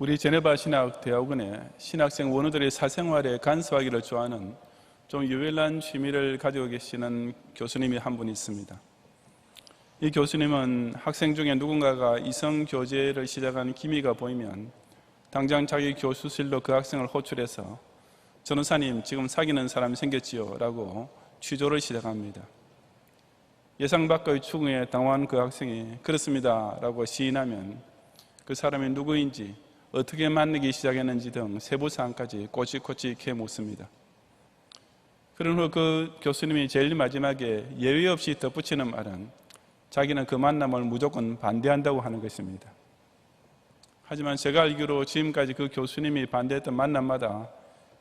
우리 제네바 신학대학원에 신학생 원우들의 사생활에 간섭하기를 좋아하는 좀 유별난 취미를 가지고 계시는 교수님이 한 분 있습니다. 이 교수님은 학생 중에 누군가가 이성 교제를 시작하는 기미가 보이면 당장 자기 교수실로 그 학생을 호출해서 전우사님 지금 사귀는 사람이 생겼지요 라고 취조를 시작합니다. 예상 밖의 추궁에 당황한 그 학생이 그렇습니다 라고 시인하면 그 사람이 누구인지 어떻게 만나기 시작했는지 등 세부사항까지 꼬치꼬치 캐 묻습니다. 그런 후 그 교수님이 제일 마지막에 예외 없이 덧붙이는 말은 자기는 그 만남을 무조건 반대한다고 하는 것입니다. 하지만 제가 알기로 지금까지 그 교수님이 반대했던 만남마다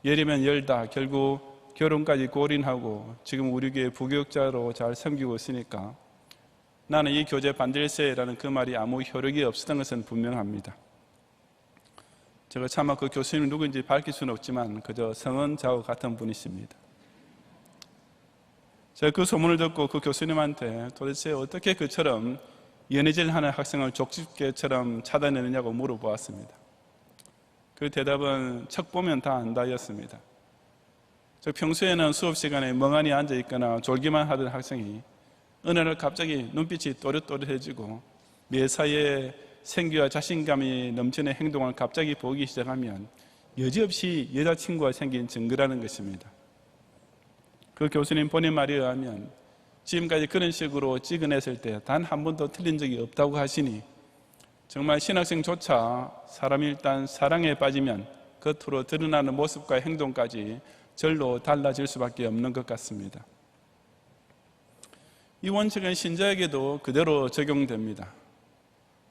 열이면 열다 결국 결혼까지 골인하고 지금 우리 교회 부교육자로 잘 섬기고 있으니까 나는 이 교제 반대일세라는 그 말이 아무 효력이 없었던 것은 분명합니다. 제가 차마 그 교수님이 누구인지 밝힐 수는 없지만 그저 성은 저하고 같은 분이십니다. 제가 그 소문을 듣고 그 교수님한테 도대체 어떻게 그처럼 연애질하는 학생을 족집게처럼 찾아내느냐고 물어보았습니다. 그 대답은 척 보면 다 안다였습니다. 평소에는 수업 시간에 멍하니 앉아있거나 졸기만 하던 학생이 어느 날 갑자기 눈빛이 또렷또렷해지고 매사에 생기와 자신감이 넘치는 행동을 갑자기 보기 시작하면 여지없이 여자친구가 생긴 증거라는 것입니다. 그 교수님 본인 말에 의하면 지금까지 그런 식으로 찍어냈을 때 단 한 번도 틀린 적이 없다고 하시니 정말 신학생조차 사람이 일단 사랑에 빠지면 겉으로 드러나는 모습과 행동까지 절로 달라질 수밖에 없는 것 같습니다. 이 원칙은 신자에게도 그대로 적용됩니다.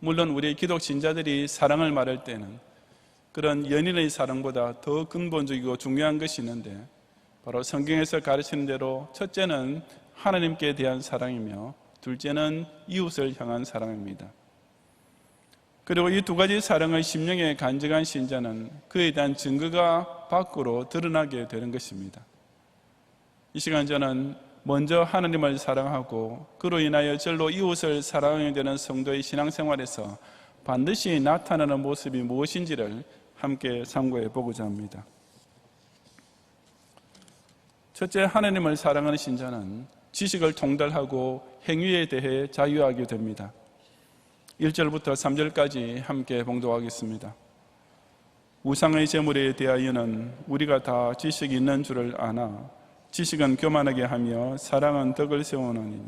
물론 우리 기독 신자들이 사랑을 말할 때는 그런 연인의 사랑보다 더 근본적이고 중요한 것이 있는데 바로 성경에서 가르치는 대로 첫째는 하나님께 대한 사랑이며 둘째는 이웃을 향한 사랑입니다. 그리고 이 두 가지 사랑의 심령에 간직한 신자는 그에 대한 증거가 밖으로 드러나게 되는 것입니다. 이 시간 저는 먼저 하나님을 사랑하고 그로 인하여 절로 이웃을 사랑하게 되는 성도의 신앙생활에서 반드시 나타나는 모습이 무엇인지를 함께 참고해 보고자 합니다. 첫째, 하나님을 사랑하는 신자는 지식을 통달하고 행위에 대해 자유하게 됩니다. 1절부터 3절까지 함께 봉독하겠습니다. 우상의 제물에 대하여는 우리가 다 지식이 있는 줄을 아나 지식은 교만하게 하며 사랑은 덕을 세우느니니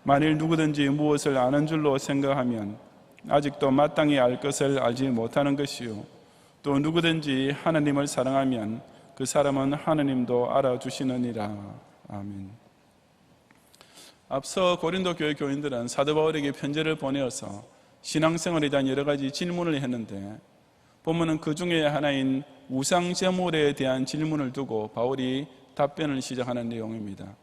만일 누구든지 무엇을 아는 줄로 생각하면 아직도 마땅히 알 것을 알지 못하는 것이요 또 누구든지 하나님을 사랑하면 그 사람은 하나님도 알아주시느니라. 아멘. 앞서 고린도 교회 교인들은 사도 바울에게 편지를 보내어서 신앙생활에 대한 여러 가지 질문을 했는데 본문은 그 중에 하나인 우상 제물에 대한 질문을 두고 바울이 답변을 시작하는 내용입니다.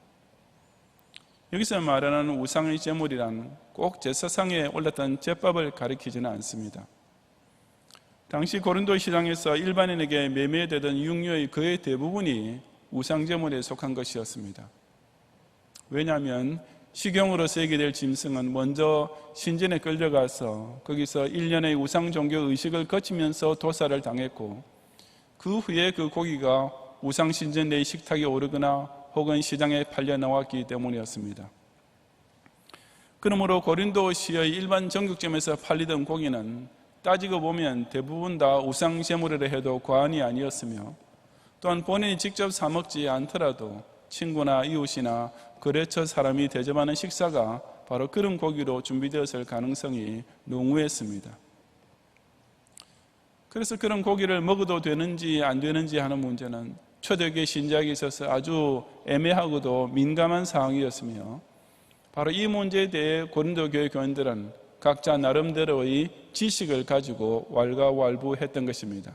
여기서 말하는 우상의 제물이란 꼭 제사상에 올랐던 제밥을 가리키지는 않습니다. 당시 고린도 시장에서 일반인에게 매매되던 육류의 거의 대부분이 우상 제물에 속한 것이었습니다. 왜냐하면 식용으로서 얘기 될 짐승은 먼저 신전에 끌려가서 거기서 1년의 우상 종교 의식을 거치면서 도살을 당했고 그 후에 그 고기가 우상 신전 내의 식탁에 오르거나 혹은 시장에 팔려 나왔기 때문이었습니다. 그러므로 고린도시의 일반 정육점에서 팔리던 고기는 따지고 보면 대부분 다 우상 제물이라 해도 과언이 아니었으며 또한 본인이 직접 사 먹지 않더라도 친구나 이웃이나 거래처 사람이 대접하는 식사가 바로 그런 고기로 준비되었을 가능성이 농후했습니다. 그래서 그런 고기를 먹어도 되는지 안 되는지 하는 문제는 초대교회 신자에게 있어서 아주 애매하고도 민감한 상황이었으며 바로 이 문제에 대해 고린도 교회 교인들은 각자 나름대로의 지식을 가지고 왈가왈부했던 것입니다.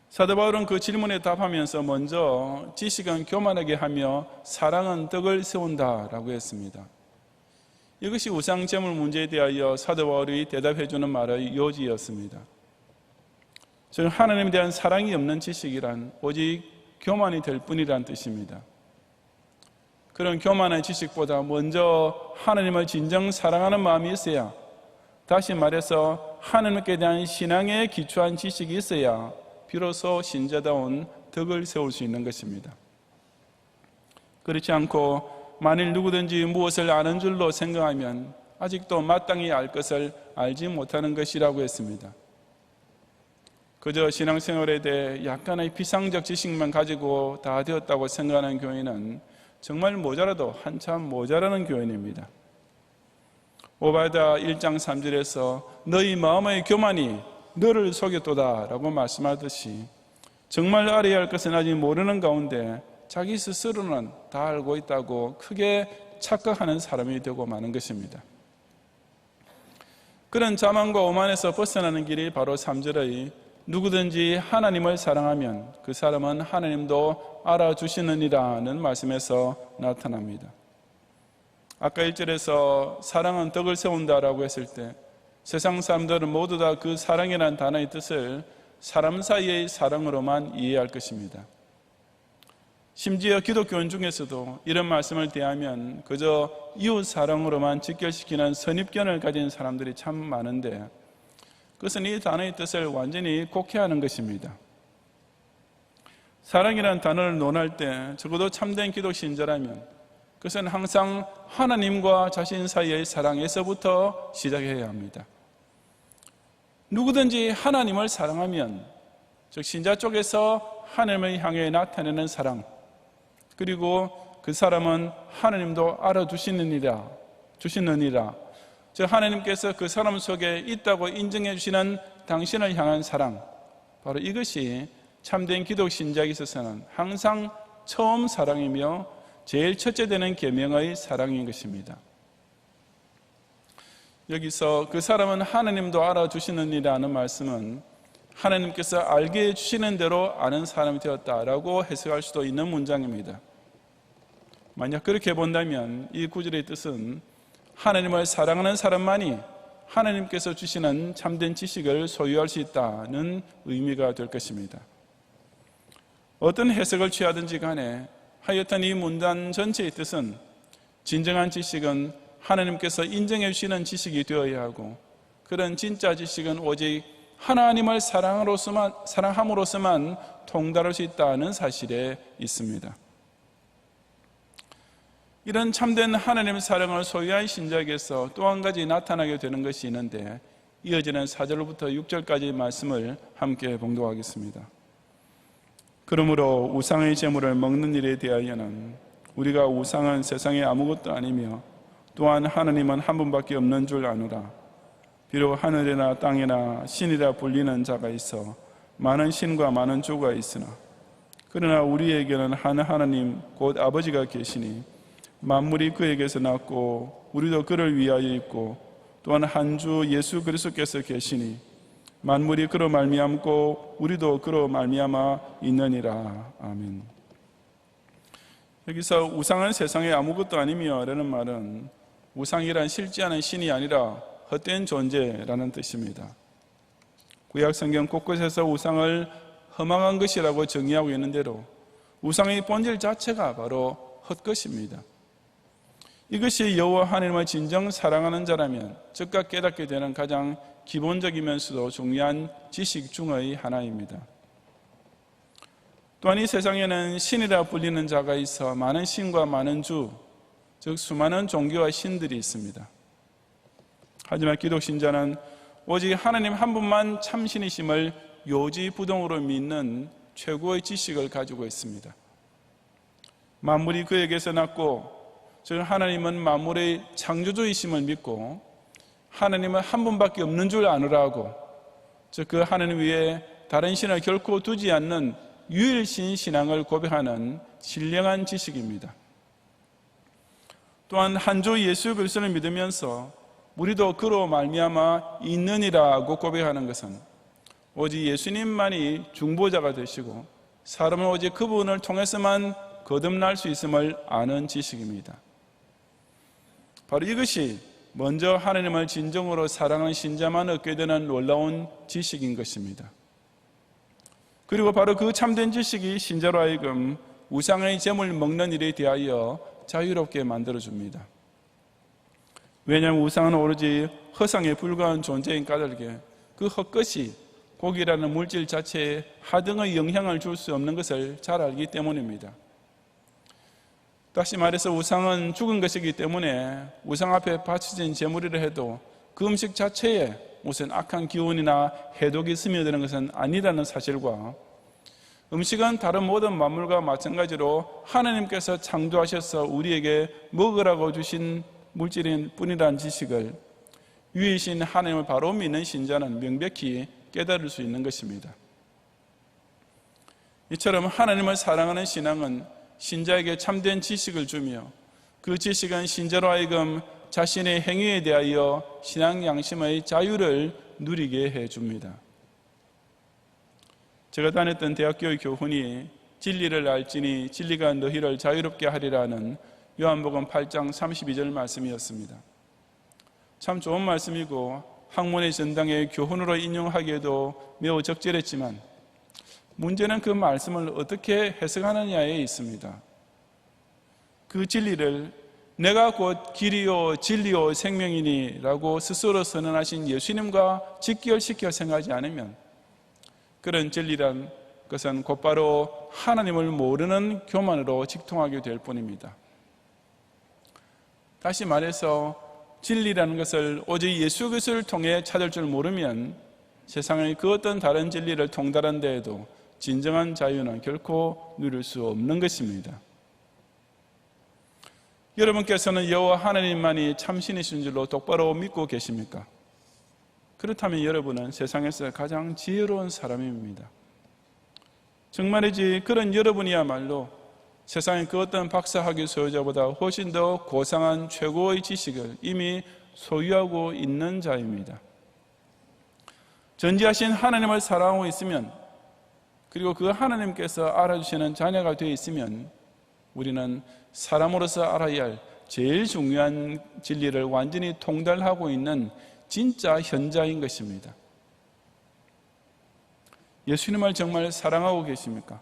사도 바울은 그 질문에 답하면서 먼저 지식은 교만하게 하며 사랑은 덕을 세운다라고 했습니다. 이것이 우상제물 문제에 대하여 사도 바울이 대답해 주는 말의 요지였습니다. 즉 하나님에 대한 사랑이 없는 지식이란 오직 교만이 될 뿐이란 뜻입니다. 그런 교만한 지식보다 먼저 하나님을 진정 사랑하는 마음이 있어야 다시 말해서 하나님께 대한 신앙에 기초한 지식이 있어야 비로소 신자다운 덕을 세울 수 있는 것입니다. 그렇지 않고 만일 누구든지 무엇을 아는 줄로 생각하면 아직도 마땅히 알 것을 알지 못하는 것이라고 했습니다. 그저 신앙생활에 대해 약간의 피상적 지식만 가지고 다 되었다고 생각하는 교회는 정말 모자라도 한참 모자라는 교회입니다. 오바댜 1장 3절에서 너희 마음의 교만이 너를 속였도다 라고 말씀하듯이 정말 알아야 할 것은 아직 모르는 가운데 자기 스스로는 다 알고 있다고 크게 착각하는 사람이 되고 마는 것입니다. 그런 자만과 오만에서 벗어나는 길이 바로 3절의 누구든지 하나님을 사랑하면 그 사람은 하나님도 알아주시느니라는 말씀에서 나타납니다. 아까 1절에서 사랑은 덕을 세운다라고 했을 때 세상 사람들은 모두 다 그 사랑이라는 단어의 뜻을 사람 사이의 사랑으로만 이해할 것입니다. 심지어 기독교인 중에서도 이런 말씀을 대하면 그저 이웃 사랑으로만 직결시키는 선입견을 가진 사람들이 참 많은데 그것은 이 단어의 뜻을 완전히 곡해하는 것입니다. 사랑이라는 단어를 논할 때 적어도 참된 기독 신자라면 그것은 항상 하나님과 자신 사이의 사랑에서부터 시작해야 합니다. 누구든지 하나님을 사랑하면 즉 신자 쪽에서 하나님을 향해 나타내는 사랑, 그리고 그 사람은 하나님도 알아주시느니라, 즉 하나님께서 그 사람 속에 있다고 인정해 주시는 당신을 향한 사랑, 바로 이것이 참된 기독 신자에 있어서는 항상 처음 사랑이며 제일 첫째 되는 계명의 사랑인 것입니다. 여기서 그 사람은 하나님도 알아주시느니라는 말씀은 하나님께서 알게 해주시는 대로 아는 사람이 되었다라고 해석할 수도 있는 문장입니다. 만약 그렇게 본다면 이 구절의 뜻은 하나님을 사랑하는 사람만이 하나님께서 주시는 참된 지식을 소유할 수 있다는 의미가 될 것입니다. 어떤 해석을 취하든지 간에 하여튼 이 문단 전체의 뜻은 진정한 지식은 하나님께서 인정해 주시는 지식이 되어야 하고 그런 진짜 지식은 오직 하나님을 사랑함으로서만 통달할 수 있다는 사실에 있습니다. 이런 참된 하나님의 사랑을 소유한 신자에게서 또 한 가지 나타나게 되는 것이 있는데 이어지는 4절부터 6절까지 말씀을 함께 봉독하겠습니다. 그러므로 우상의 제물을 먹는 일에 대하여는 우리가 우상은 세상에 아무것도 아니며 또한 하나님은 한 분밖에 없는 줄 아노라. 비록 하늘이나 땅이나 신이라 불리는 자가 있어 많은 신과 많은 주가 있으나 그러나 우리에게는 한 하나님 곧 아버지가 계시니 만물이 그에게서 났고 우리도 그를 위하여 있고 또한 한 주 예수 그리스도께서 계시니 만물이 그로 말미암고 우리도 그로 말미암아 있느니라. 아멘. 여기서 우상은 세상에 아무것도 아니며 라는 말은 우상이란 실제 않은 신이 아니라 헛된 존재라는 뜻입니다. 구약 성경 곳곳에서 우상을 허망한 것이라고 정의하고 있는 대로 우상의 본질 자체가 바로 헛것입니다. 이것이 여호와 하나님을 진정 사랑하는 자라면 즉각 깨닫게 되는 가장 기본적이면서도 중요한 지식 중의 하나입니다. 또한 이 세상에는 신이라 불리는 자가 있어 많은 신과 많은 주, 즉 수많은 종교와 신들이 있습니다. 하지만 기독 신자는 오직 하나님 한 분만 참신이심을 요지부동으로 믿는 최고의 지식을 가지고 있습니다. 만물이 그에게서 났고 즉 하나님은 만물의 창조주이심을 믿고 하나님은 한 분밖에 없는 줄 아노라고, 즉 그 하나님 위에 다른 신을 결코 두지 않는 유일신 신앙을 고백하는 신령한 지식입니다. 또한 한 주 예수 그리스도를 믿으면서 우리도 그로 말미암아 있느니라고 고백하는 것은 오직 예수님만이 중보자가 되시고 사람은 오직 그분을 통해서만 거듭날 수 있음을 아는 지식입니다. 바로 이것이 먼저 하나님을 진정으로 사랑하는 신자만 얻게 되는 놀라운 지식인 것입니다. 그리고 바로 그 참된 지식이 신자로 하여금 우상의 제물 먹는 일에 대하여 자유롭게 만들어줍니다. 왜냐하면 우상은 오로지 허상에 불과한 존재인 까닭에 그 헛것이 고기라는 물질 자체에 하등의 영향을 줄 수 없는 것을 잘 알기 때문입니다. 다시 말해서 우상은 죽은 것이기 때문에 우상 앞에 바쳐진 제물이라 해도 그 음식 자체에 무슨 악한 기운이나 해독이 스며드는 것은 아니라는 사실과 음식은 다른 모든 만물과 마찬가지로 하나님께서 창조하셔서 우리에게 먹으라고 주신 물질인 뿐이라는 지식을 위이신 하나님을 바로 믿는 신자는 명백히 깨달을 수 있는 것입니다. 이처럼 하나님을 사랑하는 신앙은 신자에게 참된 지식을 주며 그 지식은 신자로 하여금 자신의 행위에 대하여 신앙 양심의 자유를 누리게 해줍니다. 제가 다녔던 대학교의 교훈이 진리를 알지니 진리가 너희를 자유롭게 하리라는 요한복음 8장 32절 말씀이었습니다. 참 좋은 말씀이고 학문의 전당의 교훈으로 인용하기에도 매우 적절했지만 문제는 그 말씀을 어떻게 해석하느냐에 있습니다. 그 진리를 내가 곧 길이요 진리요 생명이니 라고 스스로 선언하신 예수님과 직결시켜 생각하지 않으면 그런 진리란 것은 곧바로 하나님을 모르는 교만으로 직통하게 될 뿐입니다. 다시 말해서 진리라는 것을 오직 예수 그리스도를 통해 찾을 줄 모르면 세상의 그 어떤 다른 진리를 통달한 데에도 진정한 자유는 결코 누릴 수 없는 것입니다. 여러분께서는 여호와 하나님만이 참신이신 줄로 똑바로 믿고 계십니까? 그렇다면 여러분은 세상에서 가장 지혜로운 사람입니다. 정말이지 그런 여러분이야말로 세상의 그 어떤 박사학위 소유자보다 훨씬 더 고상한 최고의 지식을 이미 소유하고 있는 자입니다. 전지하신 하나님을 사랑하고 있으면, 그리고 그 하나님께서 알아주시는 자녀가 되어 있으면 우리는 사람으로서 알아야 할 제일 중요한 진리를 완전히 통달하고 있는 진짜 현자인 것입니다. 예수님을 정말 사랑하고 계십니까?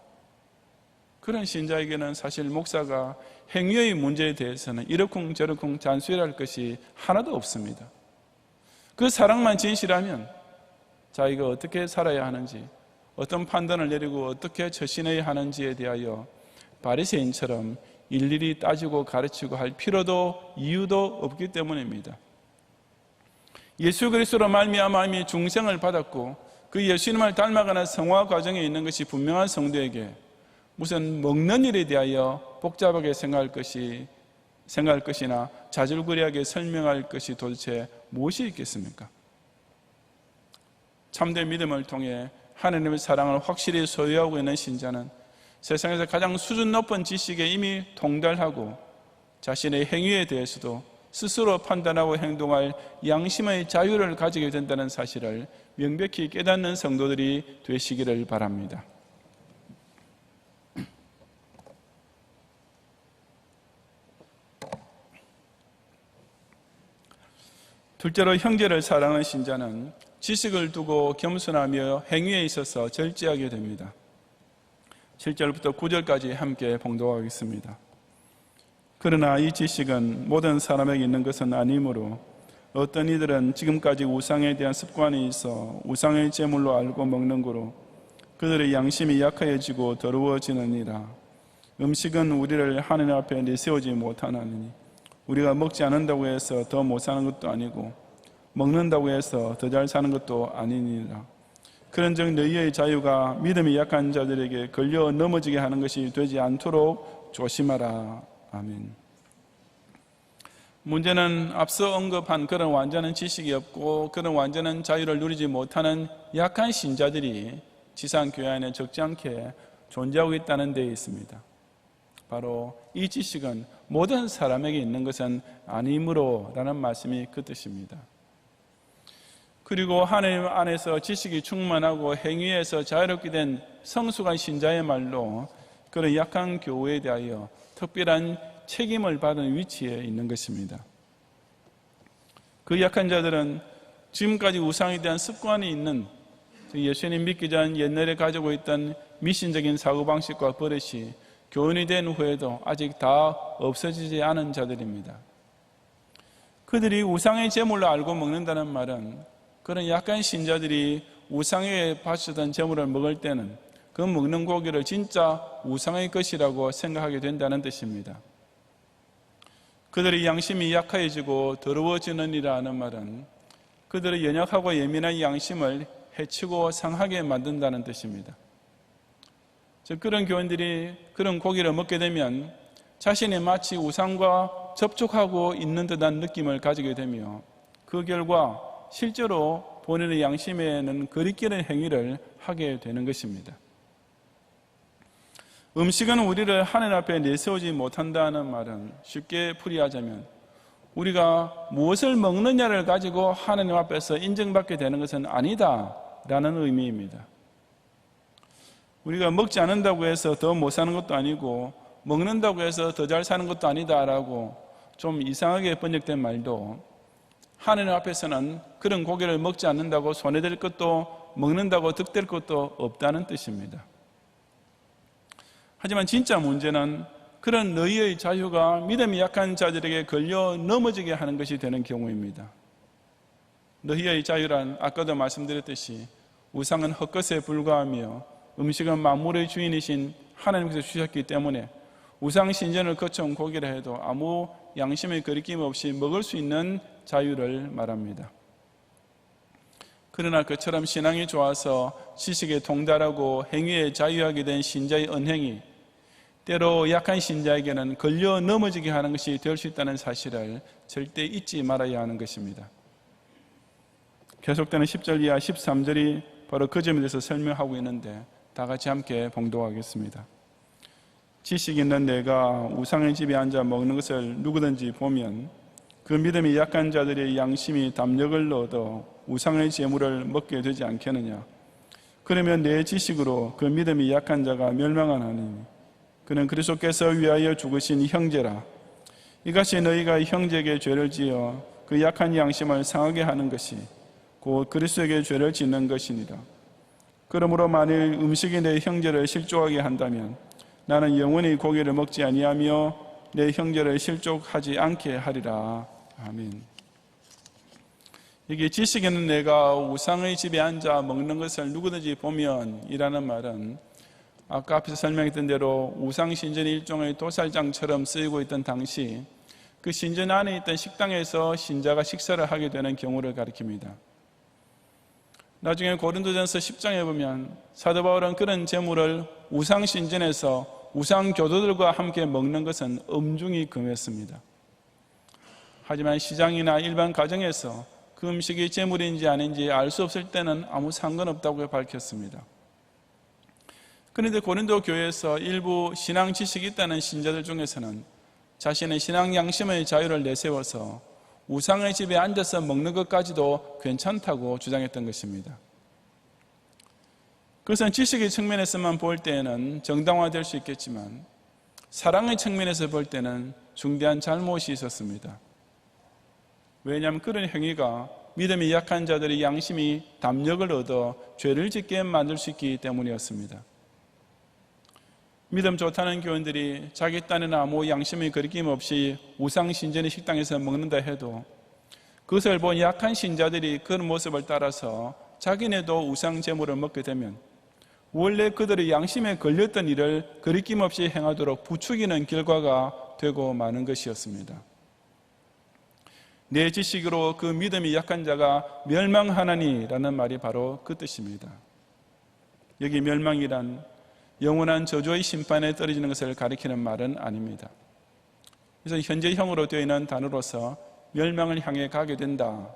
그런 신자에게는 사실 목사가 행위의 문제에 대해서는 이러쿵저러쿵 잔소리할 것이 하나도 없습니다. 그 사랑만 진실하면 자기가 어떻게 살아야 하는지, 어떤 판단을 내리고 어떻게 처신해야 하는지에 대하여 바리새인처럼 일일이 따지고 가르치고 할 필요도 이유도 없기 때문입니다. 예수 그리스도로 말미암아 이미 중생을 받았고 그 예수님을 닮아가는 성화 과정에 있는 것이 분명한 성도에게 무슨 먹는 일에 대하여 복잡하게 생각할 것이나 자질구레하게 설명할 것이 도대체 무엇이 있겠습니까? 참된 믿음을 통해 하나님의 사랑을 확실히 소유하고 있는 신자는 세상에서 가장 수준 높은 지식에 이미 통달하고 자신의 행위에 대해서도 스스로 판단하고 행동할 양심의 자유를 가지게 된다는 사실을 명백히 깨닫는 성도들이 되시기를 바랍니다. 둘째로 형제를 사랑하는 신자는 지식을 두고 겸손하며 행위에 있어서 절제하게 됩니다. 7절부터 9절까지 함께 봉독하겠습니다. 그러나 이 지식은 모든 사람에게 있는 것은 아니므로 어떤 이들은 지금까지 우상에 대한 습관이 있어 우상의 제물로 알고 먹는 거로 그들의 양심이 약해지고 더러워지느니라. 음식은 우리를 하나님 앞에 내세우지 못하나니 우리가 먹지 않는다고 해서 더 못 사는 것도 아니고 먹는다고 해서 더 잘 사는 것도 아니니라. 그런즉 너희의 자유가 믿음이 약한 자들에게 걸려 넘어지게 하는 것이 되지 않도록 조심하라. 아멘. 문제는 앞서 언급한 그런 완전한 지식이 없고 그런 완전한 자유를 누리지 못하는 약한 신자들이 지상교회 안에 적지 않게 존재하고 있다는 데에 있습니다. 바로 이 지식은 모든 사람에게 있는 것은 아니므로 라는 말씀이 그 뜻입니다. 그리고 하나님 안에서 지식이 충만하고 행위에서 자유롭게 된 성숙한 신자의 말로 그런 약한 교회에 대하여 특별한 책임을 받은 위치에 있는 것입니다. 그 약한 자들은 지금까지 우상에 대한 습관이 있는 예수님 믿기 전 옛날에 가지고 있던 미신적인 사고방식과 버릇이 교인이 된 후에도 아직 다 없어지지 않은 자들입니다. 그들이 우상의 제물로 알고 먹는다는 말은 그런 약간 신자들이 우상에 바치던 제물을 먹을 때는 그 먹는 고기를 진짜 우상의 것이라고 생각하게 된다는 뜻입니다. 그들의 양심이 약해지고 더러워지느니라는 말은 그들의 연약하고 예민한 양심을 해치고 상하게 만든다는 뜻입니다. 즉, 그런 교인들이 그런 고기를 먹게 되면 자신이 마치 우상과 접촉하고 있는 듯한 느낌을 가지게 되며 그 결과 실제로 본인의 양심에는 거리끼는 행위를 하게 되는 것입니다. 음식은 우리를 하나님 앞에 내세우지 못한다는 말은 쉽게 풀이하자면 우리가 무엇을 먹느냐를 가지고 하나님 앞에서 인정받게 되는 것은 아니다라는 의미입니다. 우리가 먹지 않는다고 해서 더 못 사는 것도 아니고 먹는다고 해서 더 잘 사는 것도 아니다라고 좀 이상하게 번역된 말도 하나님 앞에서는 그런 고기를 먹지 않는다고 손해될 것도 먹는다고 득될 것도 없다는 뜻입니다. 하지만 진짜 문제는 그런 너희의 자유가 믿음이 약한 자들에게 걸려 넘어지게 하는 것이 되는 경우입니다. 너희의 자유란 아까도 말씀드렸듯이 우상은 헛것에 불과하며 음식은 만물의 주인이신 하나님께서 주셨기 때문에 우상 신전을 거쳐온 고기라 해도 아무 양심의 거리낌 없이 먹을 수 있는 자유를 말합니다. 그러나 그처럼 신앙이 좋아서 지식에 통달하고 행위에 자유하게 된 신자의 언행이 때로 약한 신자에게는 걸려 넘어지게 하는 것이 될 수 있다는 사실을 절대 잊지 말아야 하는 것입니다. 계속되는 10절 이하 13절이 바로 그 점에 대해서 설명하고 있는데 다 같이 함께 봉독하겠습니다. 지식 있는 내가 우상의 집에 앉아 먹는 것을 누구든지 보면 그 믿음이 약한 자들의 양심이 담력을 얻어 우상의 제물을 먹게 되지 않겠느냐. 그러면 내 지식으로 그 믿음이 약한 자가 멸망하나니 그는 그리스도께서 위하여 죽으신 형제라. 이같이 너희가 형제에게 죄를 지어 그 약한 양심을 상하게 하는 것이 곧 그리스도에게 죄를 짓는 것이니라. 그러므로 만일 음식이 내 형제를 실족하게 한다면 나는 영원히 고기를 먹지 아니하며 내 형제를 실족하지 않게 하리라. 아멘. 이게 지식 있는 내가 우상의 집에 앉아 먹는 것을 누구든지 보면 이라는 말은 아까 앞에서 설명했던 대로 우상 신전이 일종의 도살장처럼 쓰이고 있던 당시 그 신전 안에 있던 식당에서 신자가 식사를 하게 되는 경우를 가리킵니다. 나중에 고린도전서 10장에 보면 사도 바울은 그런 제물을 우상 신전에서 우상 교도들과 함께 먹는 것은 엄중히 금했습니다. 하지만 시장이나 일반 가정에서 그 음식이 제물인지 아닌지 알 수 없을 때는 아무 상관없다고 밝혔습니다. 그런데 고린도 교회에서 일부 신앙 지식이 있다는 신자들 중에서는 자신의 신앙 양심의 자유를 내세워서 우상의 집에 앉아서 먹는 것까지도 괜찮다고 주장했던 것입니다. 그것은 지식의 측면에서만 볼 때에는 정당화될 수 있겠지만 사랑의 측면에서 볼 때는 중대한 잘못이 있었습니다. 왜냐하면 그런 행위가 믿음이 약한 자들의 양심이 담력을 얻어 죄를 짓게 만들 수 있기 때문이었습니다. 믿음 좋다는 교인들이 자기 딴에는 아무 양심의 거리낌 없이 우상 신전의 식당에서 먹는다 해도 그것을 본 약한 신자들이 그런 모습을 따라서 자기네도 우상 제물을 먹게 되면 원래 그들의 양심에 걸렸던 일을 거리낌 없이 행하도록 부추기는 결과가 되고 마는 것이었습니다. 내 지식으로 그 믿음이 약한 자가 멸망하나니라는 말이 바로 그 뜻입니다. 여기 멸망이란 영원한 저주의 심판에 떨어지는 것을 가리키는 말은 아닙니다. 그래서 현재형으로 되어 있는 단어로서 멸망을 향해 가게 된다.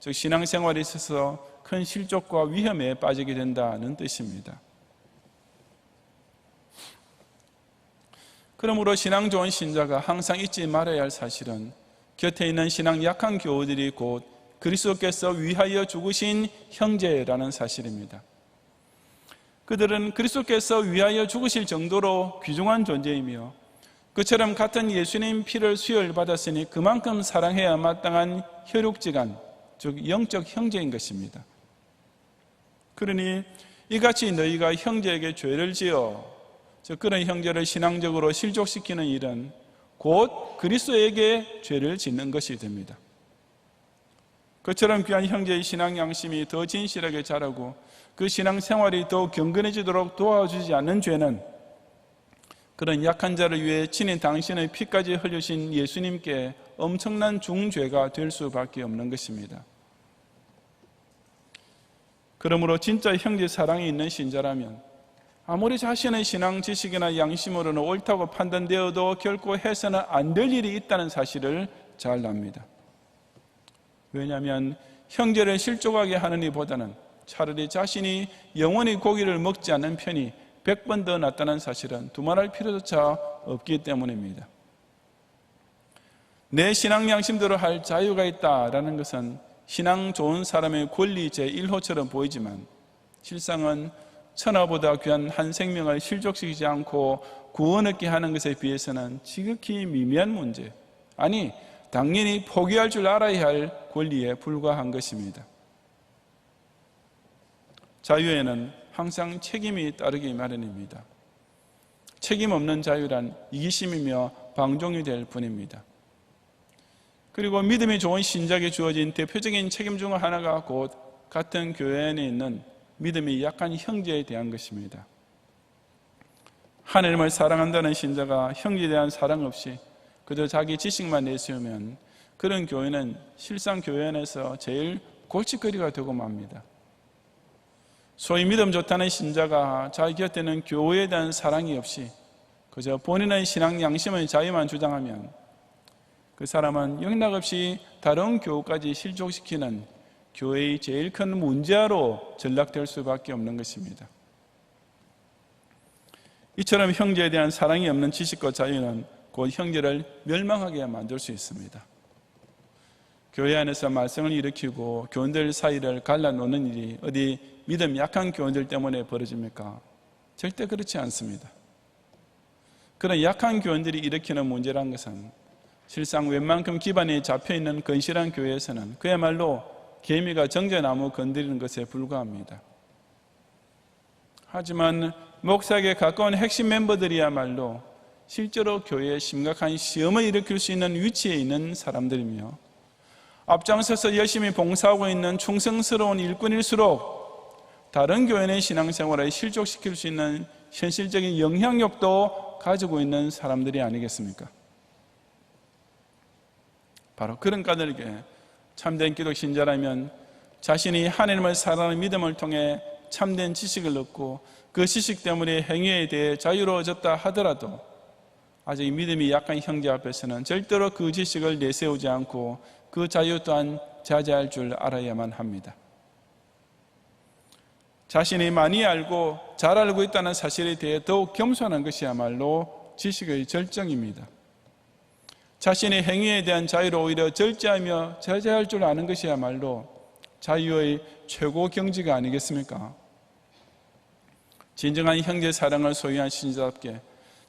즉 신앙생활에 있어서 큰 실족과 위험에 빠지게 된다는 뜻입니다. 그러므로 신앙 좋은 신자가 항상 잊지 말아야 할 사실은 곁에 있는 신앙 약한 교우들이 곧 그리스도께서 위하여 죽으신 형제라는 사실입니다. 그들은 그리스도께서 위하여 죽으실 정도로 귀중한 존재이며 그처럼 같은 예수님 피를 수혈받았으니 그만큼 사랑해야 마땅한 혈육지간, 즉 영적 형제인 것입니다. 그러니 이같이 너희가 형제에게 죄를 지어 즉 그런 형제를 신앙적으로 실족시키는 일은 곧 그리스도에게 죄를 짓는 것이 됩니다. 그처럼 귀한 형제의 신앙 양심이 더 진실하게 자라고 그 신앙 생활이 더 경건해지도록 도와주지 않는 죄는 그런 약한 자를 위해 친히 당신의 피까지 흘리신 예수님께 엄청난 중죄가 될 수밖에 없는 것입니다. 그러므로 진짜 형제 사랑이 있는 신자라면 아무리 자신의 신앙 지식이나 양심으로는 옳다고 판단되어도 결코 해서는 안 될 일이 있다는 사실을 잘 압니다. 왜냐하면 형제를 실족하게 하는 이보다는 차라리 자신이 영원히 고기를 먹지 않는 편이 100번 더 낫다는 사실은 두말할 필요조차 없기 때문입니다. 내 신앙 양심대로 할 자유가 있다라는 것은 신앙 좋은 사람의 권리 제1호처럼 보이지만 실상은 천하보다 귀한 한 생명을 실족시키지 않고 구원 얻게 하는 것에 비해서는 지극히 미미한 문제, 아니 당연히 포기할 줄 알아야 할 권리에 불과한 것입니다. 자유에는 항상 책임이 따르기 마련입니다. 책임 없는 자유란 이기심이며 방종이 될 뿐입니다. 그리고 믿음이 좋은 신자에게 주어진 대표적인 책임 중 하나가 곧 같은 교회 안에 있는 믿음이 약한 형제에 대한 것입니다. 하나님을 사랑한다는 신자가 형제에 대한 사랑 없이 그저 자기 지식만 내세우면 그런 교회는 실상 교회 안에서 제일 골칫거리가 되고 맙니다. 소위 믿음 좋다는 신자가 자기 곁에는 교회에 대한 사랑이 없이 그저 본인의 신앙 양심의 자유만 주장하면 그 사람은 영락없이 다른 교회까지 실족시키는 교회의 제일 큰 문제아로 전락될 수밖에 없는 것입니다. 이처럼 형제에 대한 사랑이 없는 지식과 자유는 곧 형제를 멸망하게 만들 수 있습니다. 교회 안에서 말썽을 일으키고 교인들 사이를 갈라놓는 일이 어디 믿음 약한 교인들 때문에 벌어집니까? 절대 그렇지 않습니다. 그런 약한 교인들이 일으키는 문제란 것은 실상 웬만큼 기반이 잡혀있는 건실한 교회에서는 그야말로 개미가 정제나무 건드리는 것에 불과합니다. 하지만 목사에게 가까운 핵심 멤버들이야말로 실제로 교회에 심각한 시험을 일으킬 수 있는 위치에 있는 사람들이며 앞장서서 열심히 봉사하고 있는 충성스러운 일꾼일수록 다른 교회의 신앙생활을 실족시킬 수 있는 현실적인 영향력도 가지고 있는 사람들이 아니겠습니까? 바로 그런 까닭에 참된 기독 신자라면 자신이 하나님을 사랑하는 믿음을 통해 참된 지식을 얻고 그 지식 때문에 행위에 대해 자유로워졌다 하더라도 아직 믿음이 약한 형제 앞에서는 절대로 그 지식을 내세우지 않고 그 자유 또한 자제할 줄 알아야만 합니다. 자신이 많이 알고 잘 알고 있다는 사실에 대해 더욱 겸손한 것이야말로 지식의 절정입니다. 자신의 행위에 대한 자유로 오히려 절제하며 자제할 줄 아는 것이야말로 자유의 최고 경지가 아니겠습니까? 진정한 형제 사랑을 소유한 신자답게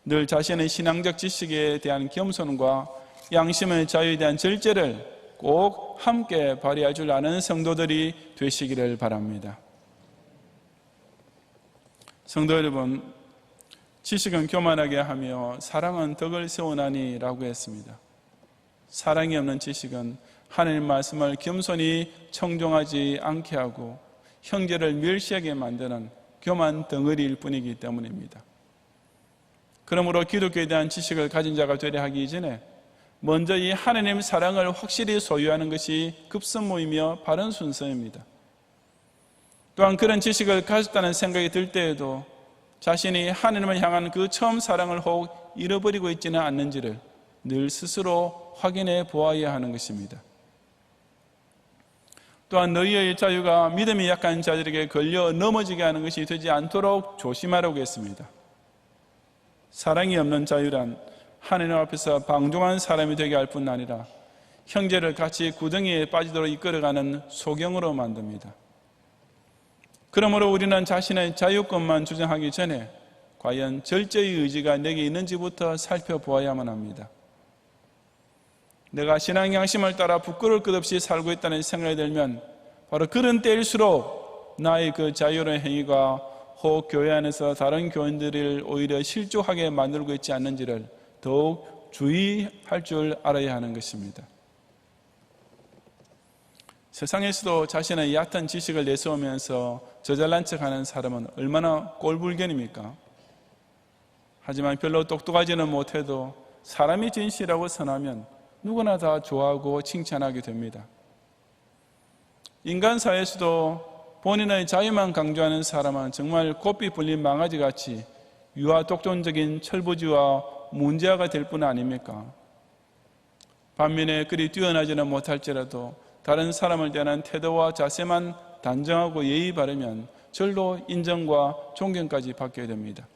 늘 자신의 신앙적 지식에 대한 겸손과 양심의 자유에 대한 절제를 꼭 함께 발휘할 줄 아는 성도들이 되시기를 바랍니다. 성도 여러분, 지식은 교만하게 하며 사랑은 덕을 세우나니 라고 했습니다. 사랑이 없는 지식은 하나님 말씀을 겸손히 청종하지 않게 하고 형제를 멸시하게 만드는 교만 덩어리일 뿐이기 때문입니다. 그러므로 기독교에 대한 지식을 가진 자가 되려 하기 이전에 먼저 이 하나님 사랑을 확실히 소유하는 것이 급선무이며 바른 순서입니다. 또한 그런 지식을 가졌다는 생각이 들 때에도 자신이 하나님을 향한 그 처음 사랑을 혹 잃어버리고 있지는 않는지를 늘 스스로 확인해 보아야 하는 것입니다. 또한 너희의 자유가 믿음이 약한 자들에게 걸려 넘어지게 하는 것이 되지 않도록 조심하라고 했습니다. 사랑이 없는 자유란 하나님 앞에서 방종한 사람이 되게 할 뿐 아니라 형제를 같이 구덩이에 빠지도록 이끌어가는 소경으로 만듭니다. 그러므로 우리는 자신의 자유권만 주장하기 전에 과연 절제의 의지가 내게 있는지부터 살펴보아야만 합니다. 내가 신앙 양심을 따라 부끄러울 것 없이 살고 있다는 생각이 들면 바로 그런 때일수록 나의 그 자유로운 행위가 혹 교회 안에서 다른 교인들을 오히려 실족하게 만들고 있지 않는지를 더욱 주의할 줄 알아야 하는 것입니다. 세상에서도 자신의 얕은 지식을 내세우면서 저잘난 척하는 사람은 얼마나 꼴불견입니까? 하지만 별로 똑똑하지는 못해도 사람이 진실하고 선하면 누구나 다 좋아하고 칭찬하게 됩니다. 인간 사회에서도 본인의 자유만 강조하는 사람은 정말 고삐 불린 망아지같이 유아독존적인 철부지와 문제아가 될 뿐 아닙니까? 반면에 그리 뛰어나지는 못할지라도 다른 사람을 대하는 태도와 자세만 단정하고 예의 바르면 절로 인정과 존경까지 받게 됩니다.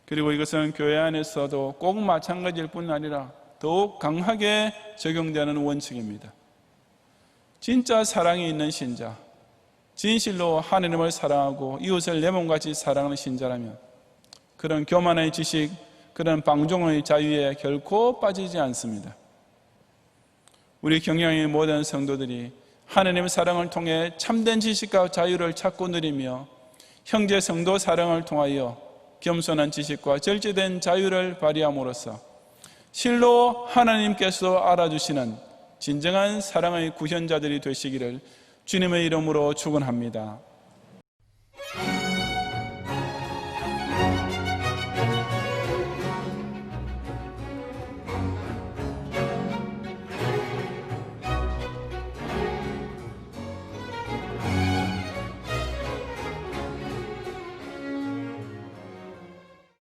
그리고 이것은 교회 안에서도 꼭 마찬가지일 뿐 아니라 더욱 강하게 적용되는 원칙입니다. 진짜 사랑이 있는 신자, 진실로 하나님을 사랑하고 이웃을 내 몸같이 사랑하는 신자라면 그런 교만의 지식, 그런 방종의 자유에 결코 빠지지 않습니다. 우리 경영의 모든 성도들이 하나님의 사랑을 통해 참된 지식과 자유를 찾고 누리며 형제 성도 사랑을 통하여 겸손한 지식과 절제된 자유를 발휘함으로써 실로 하나님께서 알아주시는 진정한 사랑의 구현자들이 되시기를 주님의 이름으로 축원합니다.